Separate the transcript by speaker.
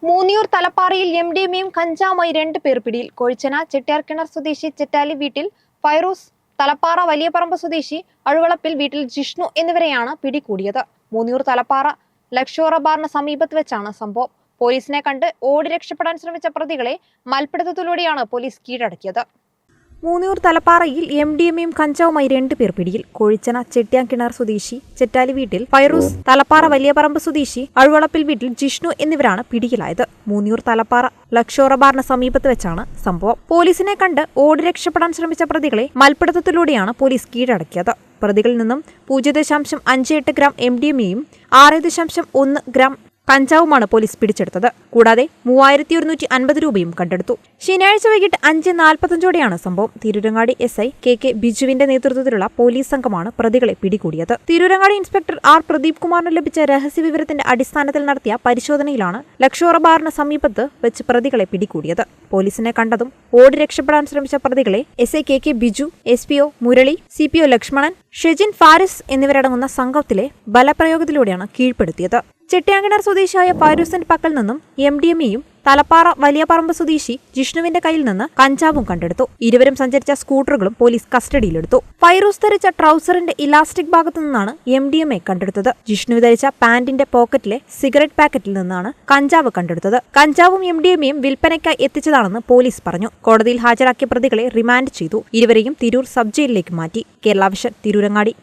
Speaker 1: മൂന്നിയൂർ തലപ്പാറയിൽ എംഡിഎമ്മയും കഞ്ചാവുമായി 2 പേർ പിടിയിൽ. കൊഴിച്ചന ചെട്ടിയാർകിണർ സ്വദേശി ചെറ്റാലി വീട്ടിൽ ഫൈറൂസ്, തലപ്പാറ വലിയപറമ്പ് സ്വദേശി അഴുവളപ്പിൽ വീട്ടിൽ ജിഷ്ണു എന്നിവരെയാണ് പിടികൂടിയത്. മൂന്നിയൂർ തലപ്പാറ ലക്ഷോറ ബാറിന് സമീപത്ത് വെച്ചാണ് സംഭവം. പോലീസിനെ കണ്ട് ഓടി രക്ഷപ്പെടാൻ ശ്രമിച്ച പ്രതികളെ മൽപ്പിടുത്തത്തിലൂടെയാണ് പോലീസ് കീഴടക്കിയത്. മൂന്നിയൂർ തലപ്പാറയിൽ എംഡിഎമ്മയും കഞ്ചാവുമായി 2 പേർ പിടിയിൽ. കൊഴിച്ചന ചെട്ടിയാർകിണർ സ്വദേശി ചെറ്റാലി വീട്ടിൽ ഫൈറൂസ്, തലപ്പാറ വലിയപറമ്പ് സ്വദേശി അഴുവളപ്പിൽ വീട്ടിൽ ജിഷ്ണു എന്നിവരാണ് പിടിയിലായത്. മൂന്നിയൂർ തലപ്പാറ ലക്ഷോറ ബാറിന് സമീപത്ത് വെച്ചാണ് സംഭവം. പോലീസിനെ കണ്ട് ഓടി രക്ഷപ്പെടാൻ ശ്രമിച്ച പ്രതികളെ മൽപ്പിടുത്തത്തിലൂടെയാണ് പോലീസ് കീഴടക്കിയത്. പ്രതികളിൽ നിന്നും 0.58 ഗ്രാം എംഡിഎമ്മയും 6.1 ഗ്രാം കഞ്ചാവുമാണ് പോലീസ് പിടിച്ചെടുത്തത്. കൂടാതെ 3150 രൂപയും കണ്ടെടുത്തു. ശനിയാഴ്ച വൈകിട്ട് 5:45 സംഭവം. തിരൂരങ്ങാടി SI KK ബിജുവിന്റെ നേതൃത്വത്തിലുള്ള പോലീസ് സംഘമാണ് പ്രതികളെ പിടികൂടിയത്. തിരൂരങ്ങാടി ഇൻസ്പെക്ടർ R പ്രദീപ് കുമാറിന് ലഭിച്ച രഹസ്യവിവരത്തിന്റെ അടിസ്ഥാനത്തിൽ നടത്തിയ പരിശോധനയിലാണ് ലക്ഷോറ ബാറിന് സമീപത്ത് വെച്ച് പ്രതികളെ പിടികൂടിയത്. പോലീസിനെ കണ്ടതും ഓടി രക്ഷപ്പെടാൻ ശ്രമിച്ച പ്രതികളെ SI KK Biju, SPO Murali, CPO Lakshmanan, Shejin Faris എന്നിവരടങ്ങുന്ന സംഘത്തിലെ ബലപ്രയോഗത്തിലൂടെയാണ് കീഴ്പ്പെടുത്തിയത്. ചെട്ടിയാർകിണർ സ്വദേശിയായ ഫൈറൂസിന്റെ പക്കൽ നിന്നും എംഡിഎമ്മയും തലപ്പാറ വലിയപറമ്പ് സ്വദേശി ജിഷ്ണുവിന്റെ കയ്യിൽ നിന്ന് കഞ്ചാവും കണ്ടെടുത്തു. ഇരുവരും സഞ്ചരിച്ച സ്കൂട്ടറുകളും പോലീസ് കസ്റ്റഡിയിലെടുത്തു. ഫൈറൂസ് ധരിച്ച ട്രൗസറിന്റെ ഇലാസ്റ്റിക് ഭാഗത്തു നിന്നാണ് എംഡിഎമ്മ കണ്ടെടുത്തത്. ജിഷ്ണു ധരിച്ച പാന്റിന്റെ പോക്കറ്റിലെ സിഗരറ്റ് പാക്കറ്റിൽ നിന്നാണ് കഞ്ചാവ് കണ്ടെടുത്തത്. കഞ്ചാവും എംഡിഎമ്മയും വിൽപ്പനയ്ക്കായി എത്തിച്ചതാണെന്ന് പോലീസ് പറഞ്ഞു. കോടതിയിൽ ഹാജരാക്കിയ പ്രതികളെ റിമാൻഡ് ചെയ്തു. ഇരുവരെയും തിരൂർ സബ് ജയിലിലേക്ക് മാറ്റി. കേരള വിഷൻ, തിരൂരങ്ങാടി.